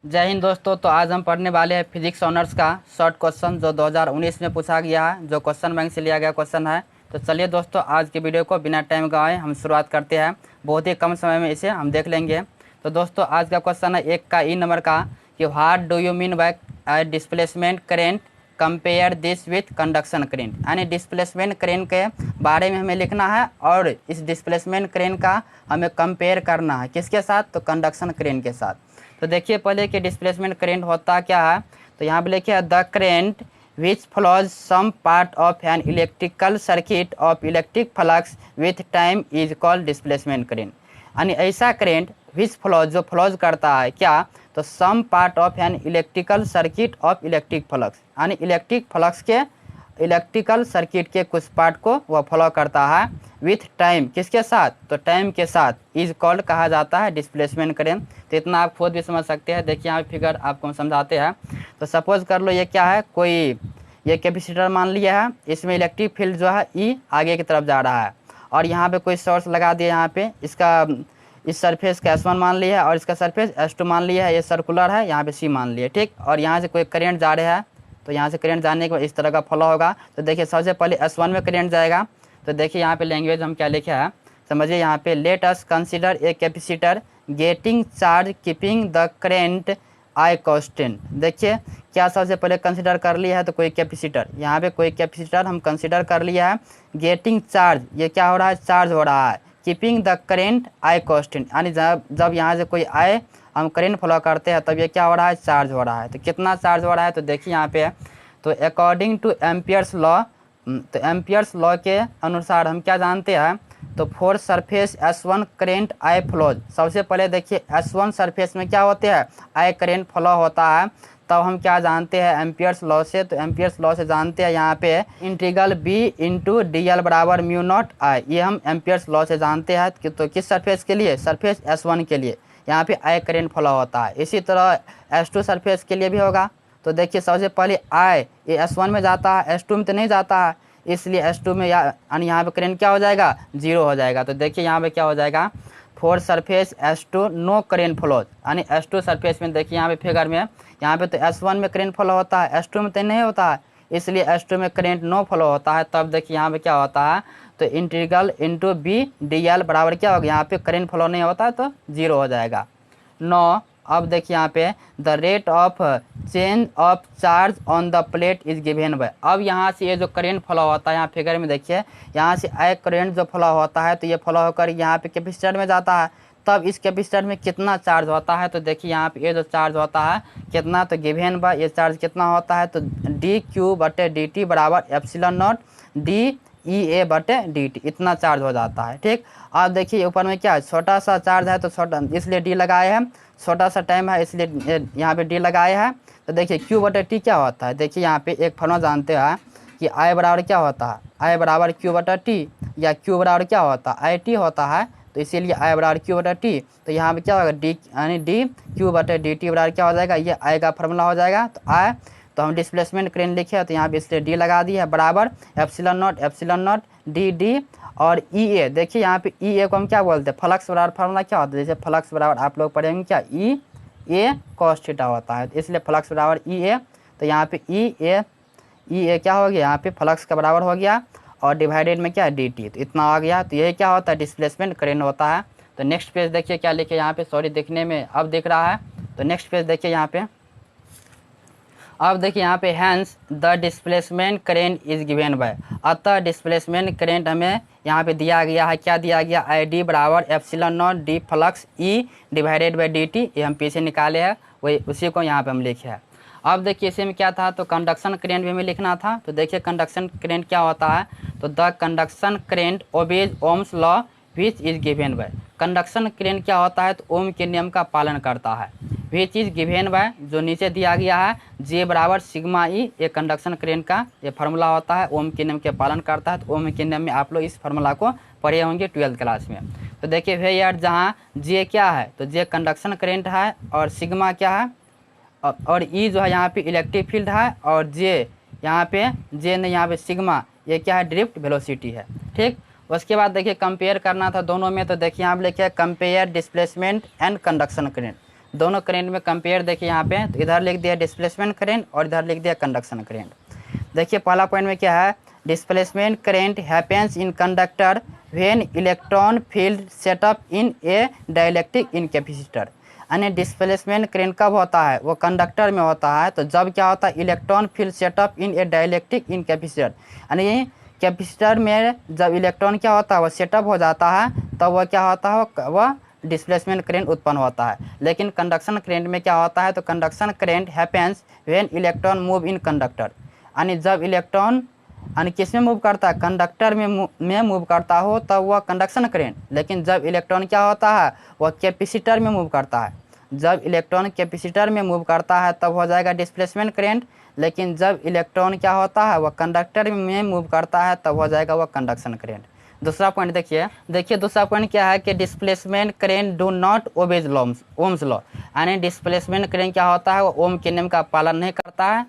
जय हिंद दोस्तों। तो आज हम पढ़ने वाले हैं फिजिक्स ऑनर्स का शॉर्ट क्वेश्चन जो 2019 में पूछा गया है, जो क्वेश्चन बैंक से लिया गया क्वेश्चन है। तो चलिए दोस्तों, आज के वीडियो को बिना टाइम गवाए हम शुरुआत करते हैं। बहुत ही कम समय में इसे हम देख लेंगे। तो दोस्तों, आज का क्वेश्चन है 1 का ई नंबर का कि what do you mean by displacement current compare this with conduction current. यानी डिस्प्लेसमेंट करेंट के बारे में हमें लिखना है और इस डिस्प्लेसमेंट करेंट का हमें कंपेयर करना है किसके साथ, तो कंडक्शन करेंट के साथ। तो देखिए पहले कि डिस्प्लेसमेंट करेंट होता क्या है। तो यहाँ पे लिखिए the current which flows some part of an electrical circuit of electric flux with time is called displacement current. यानी ऐसा करेंट विच फ्लोज जो फ्लोज करता है क्या, तो some part of an electrical circuit of electric flux. यानी electric flux के electrical circuit के कुछ पार्ट को वह फॉलो करता है विथ टाइम, किसके साथ, तो टाइम के साथ इज कॉल्ड कहा जाता है डिस्प्लेसमेंट करेंट। तो इतना आप खुद भी समझ सकते हैं। देखिए यहाँ फिगर आपको हम समझाते हैं। तो सपोज कर लो ये क्या है, कोई ये कैपेसिटर मान लिया है, इसमें इलेक्ट्रिक फील्ड जो है ई आगे की तरफ जा रहा है और यहाँ पे कोई सोर्स लगा दिया। यहाँ पे इसका इस सरफेस का S1 मान लिया है और इसका सरफेस S2 मान लिया है। ये सर्कुलर है, यहाँ पे C मान लिया, ठीक। और यहाँ से कोई करंट जा रहा है, तो यहाँ से करंट जाने के बाद इस तरह का फ्लो होगा। तो देखिए सबसे पहले S1 में करंट जाएगा। तो देखिए यहाँ पे लैंग्वेज हम क्या लिखे हैं, समझिए यहाँ पे let us consider a capacitor getting charge keeping the current I constant. देखिए क्या सबसे पहले कंसीडर कर लिया है, तो कोई कैपेसिटर, यहाँ पे कोई कैपेसिटर हम कंसीडर कर लिया है। गेटिंग चार्ज, ये क्या हो रहा है, चार्ज हो रहा है। Keeping the current I constant, यानी जब यहाँ से कोई आए हम करेंट फ्लो करते हैं तब ये क्या हो रहा है, चार्ज हो रहा है। तो कितना चार्ज हो रहा है, तो देखिए यहाँ पे, तो अकॉर्डिंग टू एम्पियर्स लॉ, तो एम्पियर्स लॉ के अनुसार हम क्या जानते हैं, तो for surface S1 current I flows. सबसे पहले देखिए S1 सरफेस में क्या होते हैं, आई करेंट फ्लो होता है। तब हम क्या जानते हैं एम्पियर्स लॉ से, तो एम्पियर्स लॉ से जानते हैं यहाँ पे इंटीग्रल B इंटू DL बराबर म्यू नॉट आई। ये हम एम्पियर्स लॉ से जानते हैं कि तो किस सरफेस के लिए, सरफेस S1 के लिए यहाँ पे आई करेंट फ्लो होता है। इसी तरह S2 सरफेस के लिए भी होगा। तो देखिए सबसे पहले आई ये S1 में जाता है, S2 में तो नहीं जाता है, इसलिए S2 में यानी यहाँ पे करंट क्या हो जाएगा, 0 हो जाएगा। तो देखिए यहाँ पे क्या हो जाएगा, for surface S2 no current flows. यानी S2 सरफेस में देखिए यहाँ पे फिगर में, यहाँ पे तो S1 में करंट फ्लो होता है, S2 में तो नहीं होता है, इसलिए S2 में करंट नो फ्लो होता है। तब देखिए यहाँ पे क्या होता है, तो इंटीग्रल इंटू B DL बराबर क्या होगा, यहाँ पे करंट फ्लो नहीं होता है तो 0 हो जाएगा। 9 अब देखिए यहाँ पे the rate of change of charge on the plate is given bye. अब यहाँ से ये जो करंट फ्लो होता है, यहाँ फिगर में देखिए यहाँ से आई करंट जो फ्लो होता है, तो ये फ्लो होकर यहाँ पे कैपेसिटर में जाता है। तब इस कैपेसिटर में कितना चार्ज होता है, तो देखिए यहाँ पे ये जो चार्ज होता है कितना, तो गिवन बाय ये चार्ज कितना होता है, तो dQ/dt बराबर एप्सिलॉन नॉट dEA/dt, इतना चार्ज हो जाता है, ठीक। अब देखिए ऊपर में क्या है, छोटा सा चार्ज है तो छोटा, इसलिए D लगाए हैं, छोटा सा टाइम है इसलिए यहाँ पे D लगाए हैं। तो देखिए Q/T क्या होता है, देखिए यहाँ पे एक फॉर्मूला जानते हैं कि I बराबर क्या होता है, I बराबर Q/T, या Q बराबर क्या होता है, IT होता है, तो इसीलिए I बराबर Q/T। तो यहाँ पे क्या होगा, D यानी dQ/dt बराबर क्या हो जाएगा, ये I का फॉर्मूला हो जाएगा। तो I, तो हम डिस्प्लेसमेंट करेंट लिखे तो यहाँ पे इसलिए D लगा दिया है बराबर एप्सिलॉन नॉट dd और EA। देखिए यहाँ पे EA को हम क्या बोलते हैं, फ्लक्स बराबर फार्मूला क्या होता है, जैसे फ्लक्स बराबर आप लोग पढ़ेंगे क्या, EA cos थीटा होता है, इसलिए फ्लक्स बराबर EA। तो यहाँ पे EA क्या हो गया, यहाँ पे फ्लक्स का बराबर हो गया और डिवाइडेड में क्या है dt, तो इतना आ गया। तो ये क्या होता है, डिस्प्लेसमेंट करेंट होता है। तो नेक्स्ट पेज देखिए क्या लिखे यहाँ पे, सॉरी देखने में अब दिख रहा है। तो नेक्स्ट पेज देखिए यहाँ पे, अब देखिए यहाँ पे hence the displacement current is given by. अतः डिस्प्लेसमेंट करेंट हमें यहाँ पे दिया गया है, क्या दिया गया, ID बराबर epsilon not D flux E divided by dt। ये हम पीछे निकाले हैं, वही उसी को यहाँ पे हम लिखे हैं। अब देखिए इसी में क्या था, तो कंडक्शन करेंट भी हमें लिखना था। तो देखिए कंडक्शन करेंट क्या होता है, तो the conduction current obeys Ohm's law which is given bye. Conduction current क्या होता है, तो ओम के नियम का पालन करता है। विच इज गिवन बाय, जो नीचे दिया गया है, J बराबर सिग्मा E, ये कंडक्शन करेंट का ये फार्मूला होता है, ओम के नियम के पालन करता है। तो ओम के नियम में आप लोग इस फार्मूला को पढ़े होंगे 12th क्लास में। तो देखिए भैया यार, जहाँ J क्या है, तो J कंडक्शन करेंट है और सिग्मा क्या है, और E जो है यहाँ पे इलेक्ट्रिक फील्ड है, और J यहाँ पे J ने यहाँ पे सिग्मा, ये क्या है, ड्रिफ्ट वेलोसिटी है, ठीक। उसके बाद देखिए कंपेयर करना था दोनों में। तो देखिए यहाँ पे लिखे compare displacement and conduction current. दोनों करेंट में कंपेयर देखिए यहाँ पे, तो इधर लिख दिया डिस्प्लेसमेंट करेंट और इधर लिख दिया कंडक्शन करेंट। देखिए पहला पॉइंट में क्या है, displacement current happens in conductor when electron filled setup in A dielectric in capacitor. यानी डिस्प्लेसमेंट करेंट कब होता है, वो कंडक्टर में होता है, तो जब क्या होता है, इलेक्ट्रॉन फील्ड सेटअप इन ए डाइलेक्ट्रिक इन कैपेसिटर। यानी कैपेसिटर में जब इलेक्ट्रॉन क्या होता है, वो सेटअप हो जाता है, तब वह क्या होता है, वह डिस्प्लेसमेंट करेंट उत्पन्न होता है। लेकिन कंडक्शन करेंट में क्या होता है, तो conduction current happens when electron move in conductor. यानी जब इलेक्ट्रॉन यानी किस में मूव करता है, कंडक्टर में मूव करता हो, तब वह कंडक्शन करेंट। लेकिन जब इलेक्ट्रॉन क्या होता है, वह कैपेसिटर में मूव करता है। जब इलेक्ट्रॉन कैपेसिटर में मूव करता है तब हो जाएगा डिस्प्लेसमेंट करेंट। लेकिन जब इलेक्ट्रॉन क्या होता है, वह कंडक्टर में मूव करता है, तब हो जाएगा वह कंडक्शन करेंट। दूसरा पॉइंट देखिए दूसरा पॉइंट क्या है कि displacement current do not obeys Ohm's law. यानी डिस्प्लेसमेंट करेंट क्या होता है, वो ओम के नियम का पालन नहीं करता है,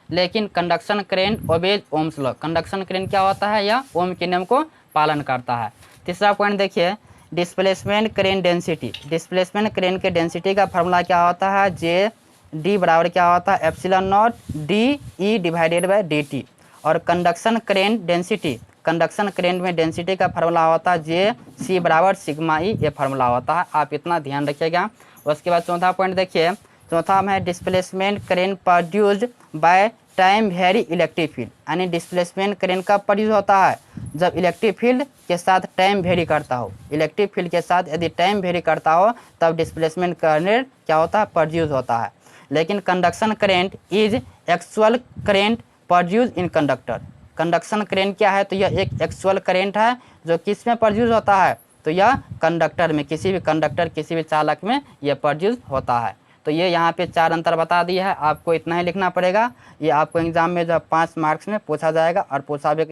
लेकिन conduction current obeys Ohm's law. Conduction current क्या होता है, या ओम के नियम को पालन करता है। तीसरा पॉइंट देखिए displacement current density. Displacement current के डेंसिटी का फार्मूला क्या होता है, जे डी बराबर क्या होता है, epsilon naught D E divided by D T. और conduction current density, conduction current में डेंसिटी का फार्मूला होता है जे सी बराबर सिग्मा ई, ये फार्मूला होता है, आप इतना ध्यान रखिएगा। उसके बाद चौथा पॉइंट देखिए, चौथा में displacement current produced by time very electric field. यानी डिस्प्लेसमेंट करेंट कब प्रोड्यूस होता है, जब इलेक्ट्रिक फील्ड के साथ टाइम वेरी करता हो। इलेक्ट्रिक फील्ड के साथ यदि टाइम वेरी करता हो तब डिस्प्लेसमेंट करेंट क्या होता है, प्रोड्यूस होता है। लेकिन conduction current is actual current produce in conductor. Conduction current क्या है, तो यह एक एक्चुअल करेंट है जो किस में प्रोड्यूस होता है, तो यह कंडक्टर में, किसी भी कंडक्टर किसी भी चालक में यह प्रोड्यूस होता है। तो ये यहाँ पे 4 अंतर बता दिया है, आपको इतना ही लिखना पड़ेगा। ये आपको एग्जाम में जो 5 मार्क्स में पूछा जाएगा और पूछा भी